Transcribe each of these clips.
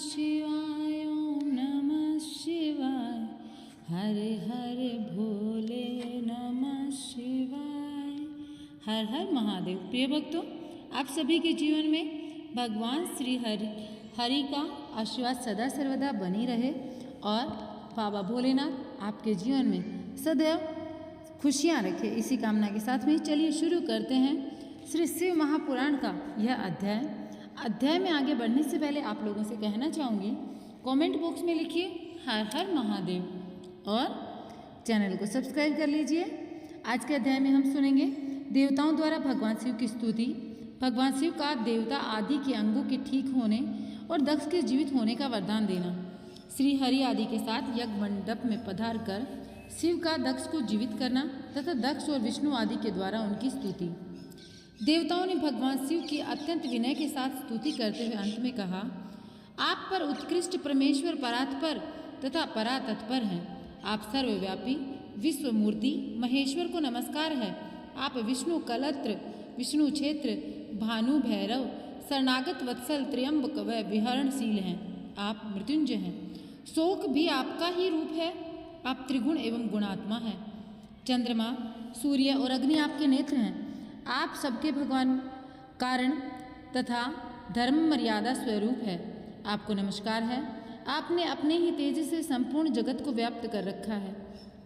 शिवाय ओम नमः शिवाय। हर हर भोले नमः शिवाय। हर हर महादेव। प्रिय भक्तों, आप सभी के जीवन में भगवान श्री हरि का आशीर्वाद सदा सर्वदा बनी रहे और बाबा भोलेनाथ आपके जीवन में सदैव खुशियाँ रखे, इसी कामना के साथ में चलिए शुरू करते हैं श्री शिव महापुराण का यह अध्याय में आगे बढ़ने से पहले आप लोगों से कहना चाहूँगी, कमेंट बॉक्स में लिखिए हर हर महादेव और चैनल को सब्सक्राइब कर लीजिए। आज के अध्याय में हम सुनेंगे देवताओं द्वारा भगवान शिव की स्तुति, भगवान शिव का देवता आदि के अंगों के ठीक होने और दक्ष के जीवित होने का वरदान देना, श्री हरि आदि के साथ यज्ञ मंडप में पधार कर शिव का दक्ष को जीवित करना तथा दक्ष और विष्णु आदि के द्वारा उनकी स्तुति। देवताओं ने भगवान शिव की अत्यंत विनय के साथ स्तुति करते हुए अंत में कहा, आप पर उत्कृष्ट परमेश्वर परात्पर तथा परातत्पर हैं। आप सर्वव्यापी विश्वमूर्ति महेश्वर को नमस्कार है। आप विष्णु कलत्र, विष्णु क्षेत्र, भानु भैरव, शरणागत वत्सल, त्र्यंबक व विहरणशील हैं। आप मृत्युंजय हैं। शोक भी आपका ही रूप है। आप त्रिगुण एवं गुणात्मा हैं। चंद्रमा, सूर्य और अग्नि आपके नेत्र हैं। आप सबके भगवान कारण तथा धर्म मर्यादा स्वरूप है। आपको नमस्कार है। आपने अपने ही तेज से संपूर्ण जगत को व्याप्त कर रखा है।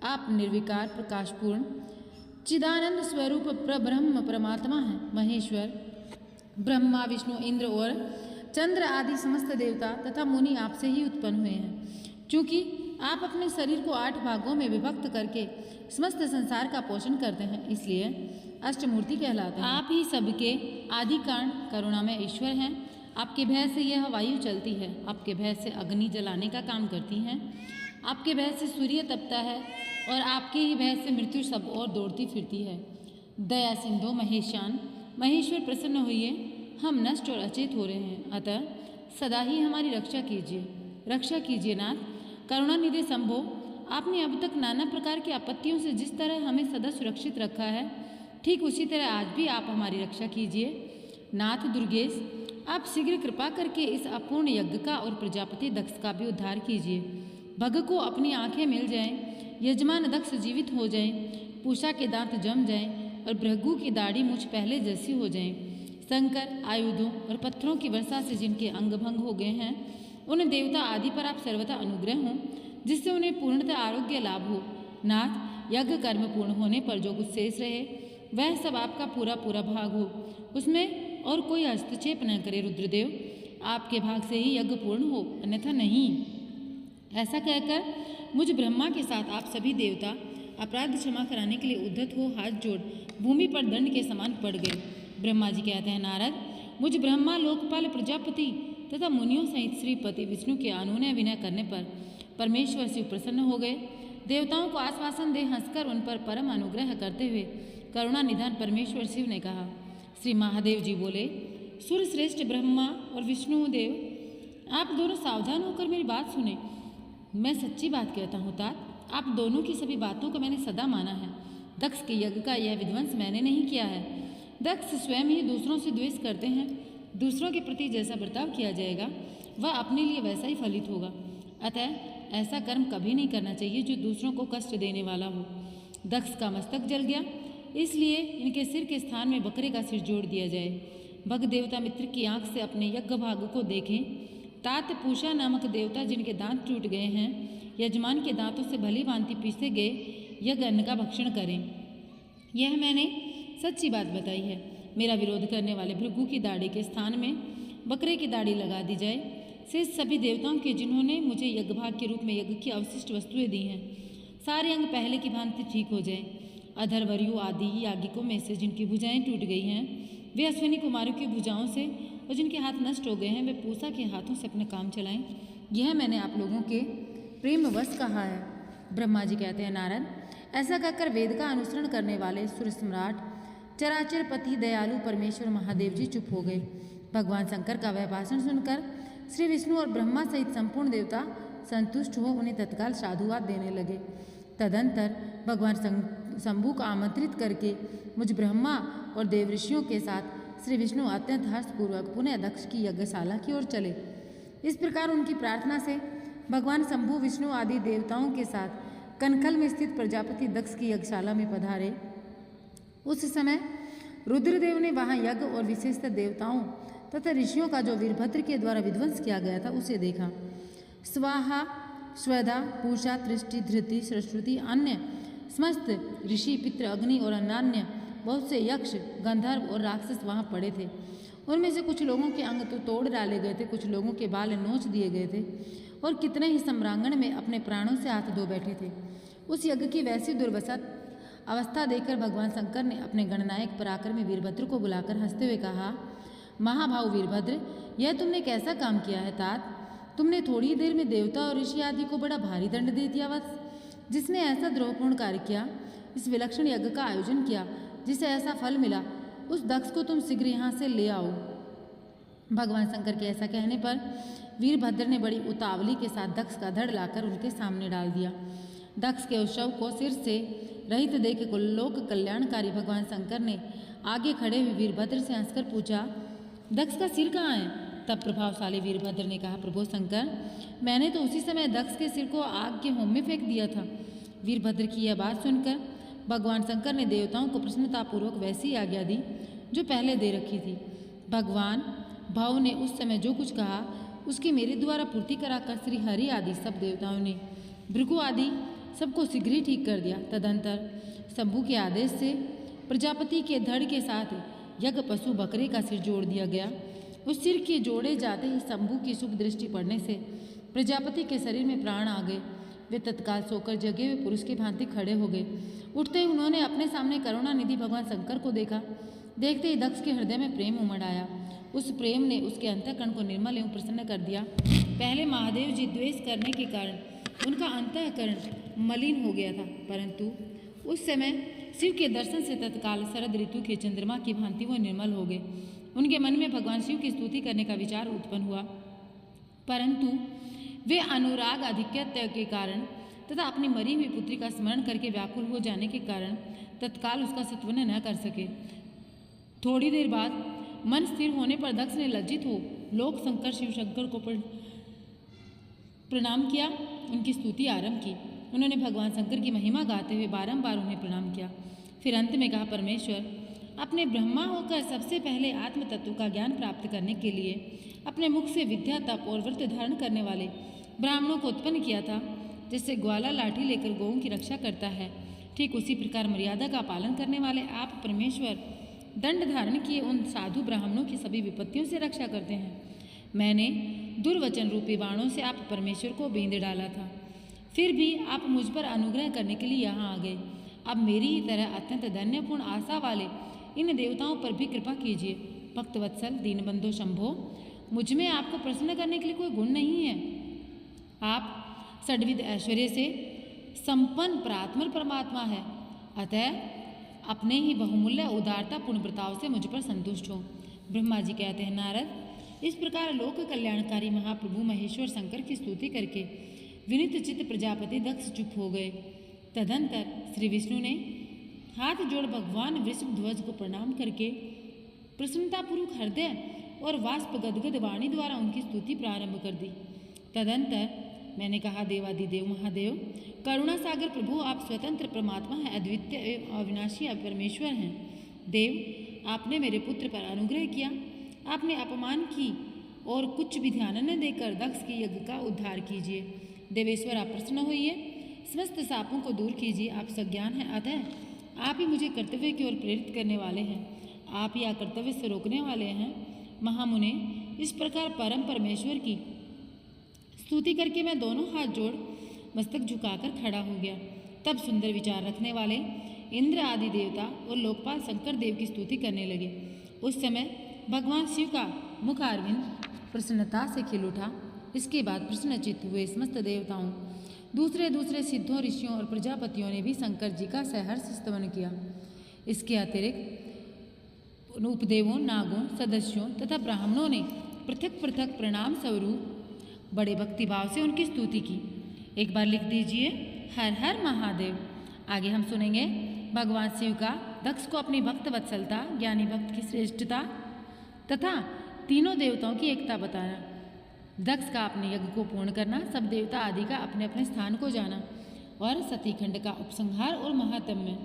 आप निर्विकार प्रकाशपूर्ण चिदानंद स्वरूप प्रब्रह्म परमात्मा हैं। महेश्वर ब्रह्मा, विष्णु, इंद्र और चंद्र आदि समस्त देवता तथा मुनि आपसे ही उत्पन्न हुए हैं। चूँकि आप अपने शरीर को 8 भागों में विभक्त करके समस्त संसार का पोषण करते हैं, इसलिए अष्टमूर्ति कहलाते हैं। आप ही सबके आदि कारण करुणामय ईश्वर हैं। आपके भय से यह वायु चलती है। आपके भय से अग्नि जलाने का काम करती हैं। आपके भय से सूर्य तपता है और आपके ही भय से मृत्यु सब और दौड़ती फिरती है। दया सिंधु महेशान, महेश्वर प्रसन्न होइए, हम नष्ट और अचेत हो रहे हैं, अतः सदा ही हमारी रक्षा कीजिए नाथ। करुणानिधि शंभो, आपने अब तक नाना प्रकार की आपत्तियों से जिस तरह हमें सदा सुरक्षित रखा है, ठीक उसी तरह आज भी आप हमारी रक्षा कीजिए। नाथ दुर्गेश, आप शीघ्र कृपा करके इस अपूर्ण यज्ञ का और प्रजापति दक्ष का भी उद्धार कीजिए। भग को अपनी आंखें मिल जाएं, यजमान दक्ष जीवित हो जाएं, पूषा के दांत जम जाएं और भृगु की दाढ़ी मुझ पहले जैसी हो जाएं। शंकर, आयुधों और पत्थरों की वर्षा से जिनके अंग भंग हो गए हैं, उन देवता आदि पर आप सर्वथा अनुग्रह हों, जिससे उन्हें पूर्णतः आरोग्य लाभ हो। नाथ, यज्ञ कर्म पूर्ण होने पर जो कुछ शेष रहे वह सब आपका पूरा भाग हो, उसमें और कोई हस्तक्षेप न करे। रुद्रदेव, आपके भाग से ही यज्ञ पूर्ण हो, अन्यथा नहीं। ऐसा कहकर मुझ ब्रह्मा के साथ आप सभी देवता अपराध क्षमा कराने के लिए उद्धत हो हाथ जोड़ भूमि पर दंड के समान पड़ गए। ब्रह्मा जी कहते हैं, नारद, मुझ ब्रह्मा, लोकपाल, प्रजापति तथा मुनियों सहित श्रीपति विष्णु के अनुनय विनय करने पर परमेश्वर शिव प्रसन्न हो गए। देवताओं को आश्वासन दे हंसकर उन पर परम अनुग्रह करते हुए करुणा निधान परमेश्वर शिव ने कहा। श्री महादेव जी बोले, सूर्य श्रेष्ठ ब्रह्मा और विष्णु देव, आप दोनों सावधान होकर मेरी बात सुने। मैं सच्ची बात कहता हूँ तात, आप दोनों की सभी बातों को मैंने सदा माना है। दक्ष के यज्ञ का यह विध्वंस मैंने नहीं किया है। दक्ष स्वयं ही दूसरों से द्वेष करते हैं। दूसरों के प्रति जैसा बर्ताव किया जाएगा वह अपने लिए वैसा ही फलित होगा। अतः ऐसा कर्म कभी नहीं करना चाहिए जो दूसरों को कष्ट देने वाला हो। दक्ष का मस्तक जल गया, इसलिए इनके सिर के स्थान में बकरे का सिर जोड़ दिया जाए। भग देवता मित्र की आंख से अपने यज्ञ भाग को देखें। तात पूषा नामक देवता जिनके दांत टूट गए हैं, यजमान के दांतों से भली भांति पीसे गए यज्ञ अन्न का भक्षण करें। यह मैंने सच्ची बात बताई है। मेरा विरोध करने वाले भृगु की दाढ़ी के स्थान में बकरे की दाढ़ी लगा दी जाए। शेष सभी देवताओं के जिन्होंने मुझे यज्ञ भाग के रूप में यज्ञ की अवशिष्ट वस्तुएं दी हैं, सारे अंग पहले की भांति ठीक हो जाएं। अधर्वरियों आदि याज्ञिकों में से जिनकी भुजाएं टूट गई हैं, वे अश्विनी कुमारों की भुजाओं से, और जिनके हाथ नष्ट हो गए हैं वे पूषा के हाथों से अपना काम चलाएं। यह मैंने आप लोगों के प्रेमवश कहा है। ब्रह्मा जी कहते हैं, नारद, ऐसा कहकर वेद का अनुसरण करने वाले सूर्य सम्राट चराचर पति दयालु परमेश्वर महादेव जी चुप हो गए। भगवान शंकर का वह भाषण सुनकर श्री विष्णु और ब्रह्मा सहित संपूर्ण देवता संतुष्ट हो उन्हें तत्काल साधुवाद देने लगे। तदंतर भगवान शंभु को आमंत्रित करके मुझ ब्रह्मा और देव ऋषियों के साथ श्री विष्णु अत्यंत हर्षपूर्वक पुनः दक्ष की यज्ञशाला की ओर चले। इस प्रकार उनकी प्रार्थना से भगवान शंभु विष्णु आदि देवताओं के साथ कनखल में स्थित प्रजापति दक्ष की यज्ञशाला में पधारे। उस समय रुद्रदेव ने वहां यज्ञ और विशेषतः देवताओं तथा ऋषियों का जो वीरभद्र के द्वारा विध्वंस किया गया था उसे देखा। स्वाहा स्वधा पूषा तृष्टि धृति सरस्वती अन्य समस्त ऋषि पितृ अग्नि और अन्य बहुत से यक्ष गंधर्व और राक्षस वहां पड़े थे। उनमें से कुछ लोगों के अंग तो तोड़ डाले गए थे, कुछ लोगों के बाल नोच दिए गए थे और कितने ही सम्रांगण में अपने प्राणों से हाथ धो बैठे थे। उस यज्ञ की वैसी दुर्वसा अवस्था देखकर भगवान शंकर ने अपने गणनायक पराक्रमी वीरभद्र को बुलाकर हंसते हुए कहा, महाभाव वीरभद्र, यह तुमने कैसा काम किया है तात? तुमने थोड़ी ही देर में देवता और ऋषि आदि को बड़ा भारी दंड दे दिया। वत्स, जिसने ऐसा द्रोहपूर्ण कार्य किया, इस विलक्षण यज्ञ का आयोजन किया, जिसे ऐसा फल मिला, उस दक्ष को तुम शीघ्र यहाँ से ले आओ। भगवान शंकर के ऐसा कहने पर वीरभद्र ने बड़ी उतावली के साथ दक्ष का धड़ लाकर उनके सामने डाल दिया। दक्ष के उस शव को सिर से रहित देख लोक कल्याणकारी भगवान शंकर ने आगे खड़े हुए वीरभद्र से हंसकर पूछा, दक्ष का सिर कहाँ है? तब प्रभावशाली वीरभद्र ने कहा, प्रभु शंकर, मैंने तो उसी समय दक्ष के सिर को आग के होम में फेंक दिया था। वीरभद्र की यह बात सुनकर भगवान शंकर ने देवताओं को प्रसन्नतापूर्वक वैसी आज्ञा दी जो पहले दे रखी थी। भगवान भाव ने उस समय जो कुछ कहा उसकी मेरे द्वारा पूर्ति कराकर श्री हरि आदि सब देवताओं ने भृगु आदि सबको शीघ्र ही ठीक कर दिया। तदंतर शंभु के आदेश से प्रजापति के धड़ के साथ यज्ञ पशु बकरे का सिर जोड़ दिया गया। उस सिर के जोड़े जाते ही शंभु की शुभ दृष्टि पड़ने से प्रजापति के शरीर में प्राण आ गए। वे तत्काल सोकर जगे हुए पुरुष की भांति खड़े हो गए। उठते ही उन्होंने अपने सामने करुणा निधि भगवान शंकर को देखा। देखते ही दक्ष के हृदय में प्रेम उमड़ आया। उस प्रेम ने उसके अंतःकरण को निर्मल एवं प्रसन्न कर दिया। पहले महादेव जी द्वेष करने के कारण उनका अंतःकरण मलिन हो गया था, परंतु उस समय शिव के दर्शन से तत्काल शरद ऋतु के चंद्रमा की भांति वो निर्मल हो गए। उनके मन में भगवान शिव की स्तुति करने का विचार उत्पन्न हुआ, परंतु वे अनुराग आधिक्यता के कारण तथा अपनी मरी हुई पुत्री का स्मरण करके व्याकुल हो जाने के कारण तत्काल उसका सत्वन न कर सके। थोड़ी देर बाद मन स्थिर होने पर दक्ष ने लज्जित हो लोक शंकर शिव शंकर को प्रणाम किया, उनकी स्तुति आरंभ की। उन्होंने भगवान शंकर की महिमा गाते हुए बारंबार उन्हें प्रणाम किया। फिर अंत में कहा, परमेश्वर, अपने ब्रह्मा होकर सबसे पहले आत्म तत्व का ज्ञान प्राप्त करने के लिए अपने मुख से विद्या तप और व्रत धारण करने वाले ब्राह्मणों को उत्पन्न किया था, जिससे ग्वाला लाठी लेकर गौओं की रक्षा करता है। ठीक उसी प्रकार मर्यादा का पालन करने वाले आप परमेश्वर दंड धारण किए उन साधु ब्राह्मणों की सभी विपत्तियों से रक्षा करते हैं। मैंने दुर्वचन रूपी बाणों से आप परमेश्वर को बींद डाला था, फिर भी आप मुझ पर अनुग्रह करने के लिए यहाँ आ गए। अब मेरी ही तरह अत्यंत धन्यपूर्ण आशा वाले इन देवताओं पर भी कृपा कीजिए। भक्तवत्सल दीनबंधु शंभो, मुझ में आपको प्रसन्न करने के लिए कोई गुण नहीं है। आप षड्विध ऐश्वर्य से संपन्न परात्पर परमात्मा है, अतः अपने ही बहुमूल्य उदारता पूर्ण व्रताओं से मुझ पर संतुष्ट हो। ब्रह्मा जी कहते हैं, नारद, इस प्रकार लोक कल्याणकारी महाप्रभु महेश्वर शंकर की स्तुति करके विनीत चित्त प्रजापति दक्ष चुप हो गए। तदंतर श्री विष्णु ने हाथ जोड़ भगवान वृषभ ध्वज को प्रणाम करके प्रसन्नतापूर्वक हृदय और वाष्प गदगद वाणी द्वारा उनकी स्तुति प्रारंभ कर दी। तदंतर मैंने कहा, देवादिदेव महादेव, करुणा सागर प्रभु, आप स्वतंत्र परमात्मा हैं, अद्वितीय एवं अविनाशी परमेश्वर हैं। देव, आपने मेरे पुत्र पर अनुग्रह किया, आपने अपमान की और कुछ भी ध्यान न देकर दक्ष के यज्ञ का उद्धार कीजिए। देवेश्वर, आप प्रसन्न होइए, समस्त शापों को दूर कीजिए। आप सज्ञान हैं, अतः आप ही मुझे कर्तव्य की ओर प्रेरित करने वाले हैं, आप ही कर्तव्य से रोकने वाले हैं। महामुने, इस प्रकार परम परमेश्वर की स्तुति करके मैं दोनों हाथ जोड़ मस्तक झुकाकर खड़ा हो गया। तब सुंदर विचार रखने वाले इंद्र आदि देवता और लोकपाल शंकर देव की स्तुति करने लगे। उस समय भगवान शिव का मुख अरविंद प्रसन्नता से खिल उठा। इसके बाद प्रसन्नचित्त हुए समस्त देवताओं, दूसरे दूसरे सिद्धों, ऋषियों और प्रजापतियों ने भी शंकर जी का सहर्ष स्तवन किया। इसके अतिरिक्त उपदेवों, नागों, सदस्यों तथा ब्राह्मणों ने पृथक पृथक प्रणाम स्वरूप बड़े भक्तिभाव से उनकी स्तुति की। एक बार लिख दीजिए, हर हर महादेव। आगे हम सुनेंगे भगवान शिव का दक्ष को अपनी भक्त वत्सलता, ज्ञानी भक्त की श्रेष्ठता तथा तीनों देवताओं की एकता बताना। दक्ष का अपने यज्ञ को पूर्ण करना, सब देवता आदि का अपने अपने स्थान को जाना और सतीखंड का उपसंहार और महात्म्य।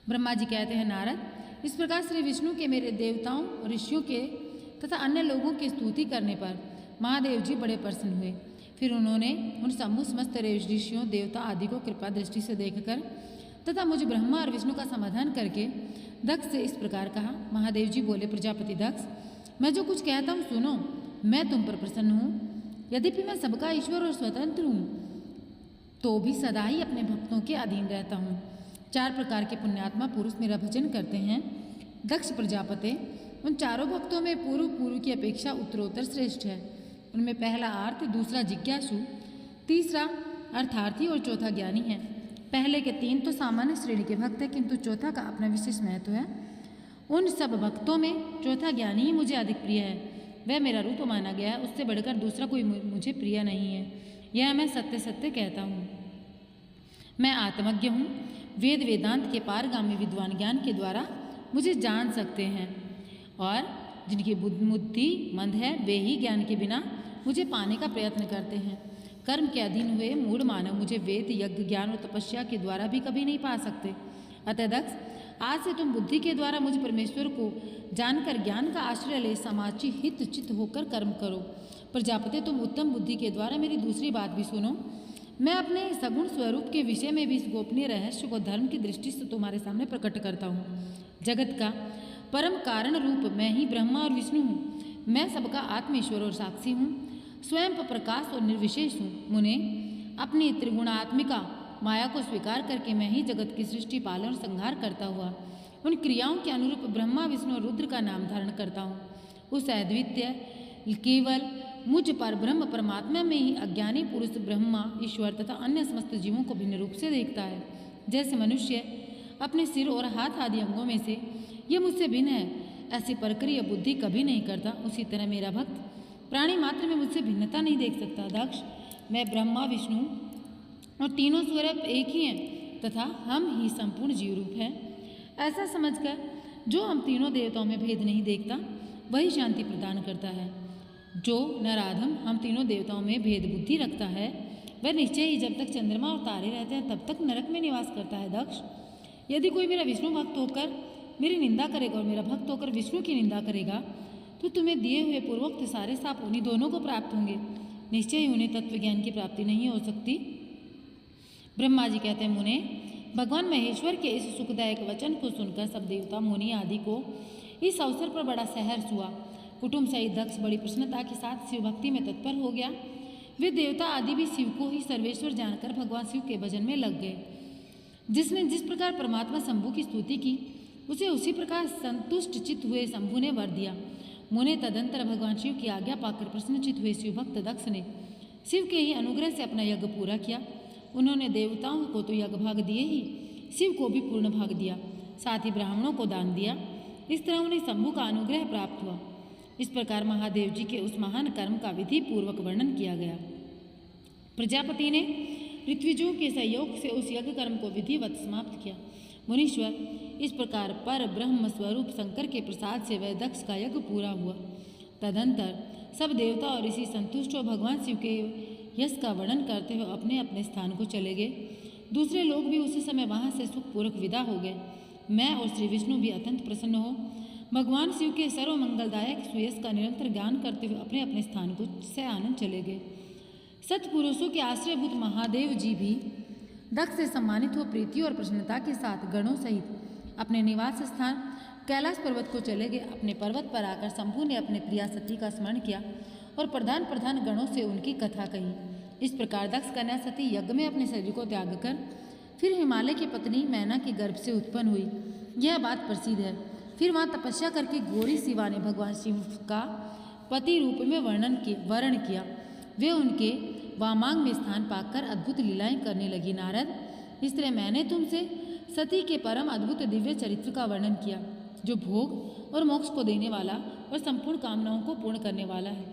ब्रह्मा जी कहते हैं, नारद, इस प्रकार श्री विष्णु के मेरे देवताओं, ऋषियों के तथा अन्य लोगों की स्तुति करने पर महादेव जी बड़े प्रसन्न हुए। फिर उन्होंने उन समस्त ऋषियों, देवता आदि को कृपा दृष्टि से देखकर तथा मुझे ब्रह्मा और विष्णु का समाधान करके दक्ष से इस प्रकार कहा। महादेव जी बोले, प्रजापति दक्ष, मैं जो कुछ कहता हूँ सुनो। मैं तुम पर प्रसन्न हूँ। यद्यपि मैं सबका ईश्वर और स्वतंत्र हूँ तो भी सदा ही अपने भक्तों के अधीन रहता हूँ। 4 प्रकार के पुण्यात्मा पुरुष मेरा भजन करते हैं। दक्ष प्रजापति, उन चारों भक्तों में पूर्व की अपेक्षा उत्तरोत्तर श्रेष्ठ है। उनमें पहला आर्त, दूसरा जिज्ञासु, तीसरा अर्थार्थी और चौथा ज्ञानी है। पहले के 3 तो सामान्य श्रेणी के भक्त हैं, किंतु चौथा का अपना विशेष महत्व है। उन सब भक्तों में चौथा ज्ञानी ही मुझे अधिक प्रिय है। वह मेरा रूप माना गया है, उससे बढ़कर दूसरा कोई मुझे प्रिय नहीं है। यह मैं सत्य सत्य कहता हूँ। मैं आत्मज्ञ हूँ। वेद वेदांत के पारगामी विद्वान ज्ञान के द्वारा मुझे जान सकते हैं और जिनकी बुद्धि मंद है वे ही ज्ञान के बिना मुझे पाने का प्रयत्न करते हैं। कर्म के अधीन हुए मूढ़ मानव मुझे वेद, यज्ञ, ज्ञान और तपस्या के द्वारा भी कभी नहीं पा सकते। अतः दक्ष, आज से तुम बुद्धि के द्वारा मुझ परमेश्वर को जानकर ज्ञान का आश्रय ले समाचि हित चित्त होकर कर्म करो। प्रजापति, तुम उत्तम बुद्धि के द्वारा मेरी दूसरी बात भी सुनो। मैं अपने सगुण स्वरूप के विषय में भी इस गोपनीय रहस्य को धर्म की दृष्टि से तुम्हारे सामने प्रकट करता हूँ। जगत का परम कारण रूप मैं ही ब्रह्मा और विष्णु हूँ। मैं सबका आत्म ईश्वर और साक्षी हूँ, स्वयं प्रकाश और निर्विशेष हूँ। मुने, अपनी त्रिगुणात्मिका माया को स्वीकार करके मैं ही जगत की सृष्टि, पालन और संहार करता हुआ उन क्रियाओं के अनुरूप ब्रह्मा, विष्णु और रुद्र का नाम धारण करता हूँ। उस अद्वितीय केवल मुझ पर ब्रह्म परमात्मा में ही अज्ञानी पुरुष ब्रह्मा, ईश्वर तथा अन्य समस्त जीवों को भिन्न रूप से देखता है। जैसे मनुष्य अपने सिर और हाथ आदि अंगों में से ये मुझसे भिन्न है, ऐसी प्रक्रिया बुद्धि कभी नहीं करता, उसी तरह मेरा भक्त प्राणी मात्र में मुझसे भिन्नता नहीं देख सकता। दक्ष, मैं ब्रह्मा, विष्णु और तीनों स्वरूप एक ही हैं तथा हम ही संपूर्ण जीव रूप हैं। ऐसा समझकर जो हम तीनों देवताओं में भेद नहीं देखता वही शांति प्रदान करता है। जो नराधम हम तीनों देवताओं में भेद बुद्धि रखता है वह निश्चय ही जब तक चंद्रमा और तारे रहते हैं तब तक नरक में निवास करता है। दक्ष, यदि कोई मेरा विष्णु भक्त होकर मेरी निंदा करेगा और मेरा भक्त होकर विष्णु की निंदा करेगा तो तुम्हें दिए हुए पूर्वोक्त सारे शाप उन्हीं दोनों को प्राप्त होंगे। निश्चय ही उन्हें तत्व ज्ञान की प्राप्ति नहीं हो सकती। ब्रह्मा जी कहते हैं, मुने, भगवान महेश्वर के इस सुखदायक वचन को सुनकर सब देवता, मुनि आदि को इस अवसर पर बड़ा सहर्ष हुआ। कुटुंब सहित दक्ष बड़ी प्रसन्नता के साथ शिव भक्ति में तत्पर हो गया। वे देवता आदि भी शिव को ही सर्वेश्वर जानकर भगवान शिव के भजन में लग गए। जिसने जिस प्रकार परमात्मा शंभु की स्तुति की उसे उसी प्रकार संतुष्ट चित्त हुए शंभु ने वर दिया। मुने, तदंतर भगवान शिव की आज्ञा पाकर प्रसन्नचित हुए शिव भक्त दक्ष ने शिव के ही अनुग्रह से अपना यज्ञ पूरा किया। उन्होंने देवताओं को तो यज्ञ भाग दिए ही, शिव को भी पूर्ण भाग दिया, साथ ही ब्राह्मणों को दान दिया। इस तरह उन्हें शंभु का अनुग्रह प्राप्त हुआ। इस प्रकार महादेव जी के उस महान कर्म का विधि पूर्वक वर्णन किया गया। प्रजापति ने ऋत्विजों के सहयोग से उस यज्ञ कर्म को विधिवत समाप्त किया। मुनीश्वर, इस प्रकार पर ब्रह्म स्वरूप शंकर के प्रसाद से वह दक्ष का यज्ञ पूरा हुआ। तदंतर सब देवता और ऋषि संतुष्ट हो भगवान शिव के यश का वर्णन करते हुए अपने अपने स्थान को चले गए। दूसरे लोग भी उसी समय वहाँ से सुखपूर्वक विदा हो गए। मैं और श्री विष्णु भी अत्यंत प्रसन्न हो भगवान शिव के सर्व मंगलदायक सुयश का निरंतर ज्ञान करते हुए अपने अपने स्थान को से आनंद चले गए। सत्पुरुषों के आश्रयभूत महादेव जी भी दक्ष से सम्मानित हो प्रीति और प्रसन्नता के साथ गणों सहित अपने निवास स्थान कैलाश पर्वत को चले गए। अपने पर्वत पर आकर शंभु ने अपने प्रिया सती का स्मरण किया और प्रधान प्रधान गणों से उनकी कथा कही। इस प्रकार दक्ष कन्या सती यज्ञ में अपने शरीर को त्याग कर फिर हिमालय की पत्नी मैना के गर्भ से उत्पन्न हुई। यह बात प्रसिद्ध है। फिर वहाँ तपस्या करके गौरी शिवा ने भगवान शिव का पति रूप में वर्ण किया। वे उनके वामांग में स्थान पाकर अद्भुत लीलाएं करने लगी। नारद, इस तरह मैंने तुमसे सती के परम अद्भुत दिव्य चरित्र का वर्णन किया जो भोग और मोक्ष को देने वाला और संपूर्ण कामनाओं को पूर्ण करने वाला है।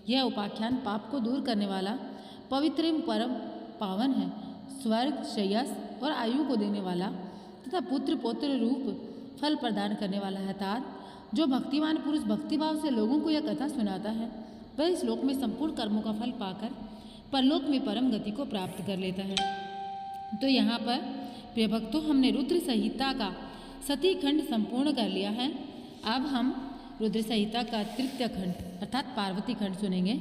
यह उपाख्यान पाप को दूर करने वाला, पवित्र एवं परम पावन है, स्वर्ग, श्रेयस और आयु को देने वाला तथा पुत्र पौत्र रूप फल प्रदान करने वाला है। तात जो भक्तिमान पुरुष भक्तिभाव से लोगों को यह कथा सुनाता है वह इस लोक में संपूर्ण कर्मों का फल पाकर परलोक में परम गति को प्राप्त कर लेता है। तो यहाँ पर प्रिय भक्तों, हमने रुद्र संहिता का सती खंड संपूर्ण कर लिया है। अब हम रुद्र संहिता का तृतीय खंड अर्थात पार्वती खंड सुनेंगे,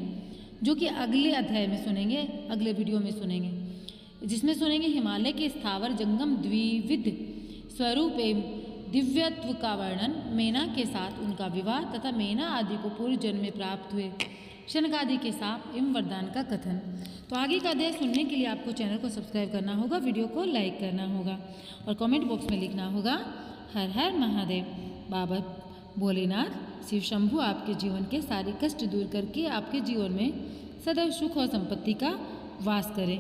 जो कि अगले अध्याय में सुनेंगे, अगले वीडियो में सुनेंगे, जिसमें सुनेंगे हिमालय के स्थावर जंगम द्विविध स्वरूप एवं दिव्यत्व का वर्णन, मेना के साथ उनका विवाह तथा मेना आदि को पूर्व जन्म में प्राप्त हुए शनकादि के साप एवं वरदान का कथन। तो आगे का अध्याय सुनने के लिए आपको चैनल को सब्सक्राइब करना होगा, वीडियो को लाइक करना होगा और कमेंट बॉक्स में लिखना होगा हर हर महादेव। बाबा भोलेनाथ शिव शंभु आपके जीवन के सारे कष्ट दूर करके आपके जीवन में सदैव सुख और संपत्ति का वास करें।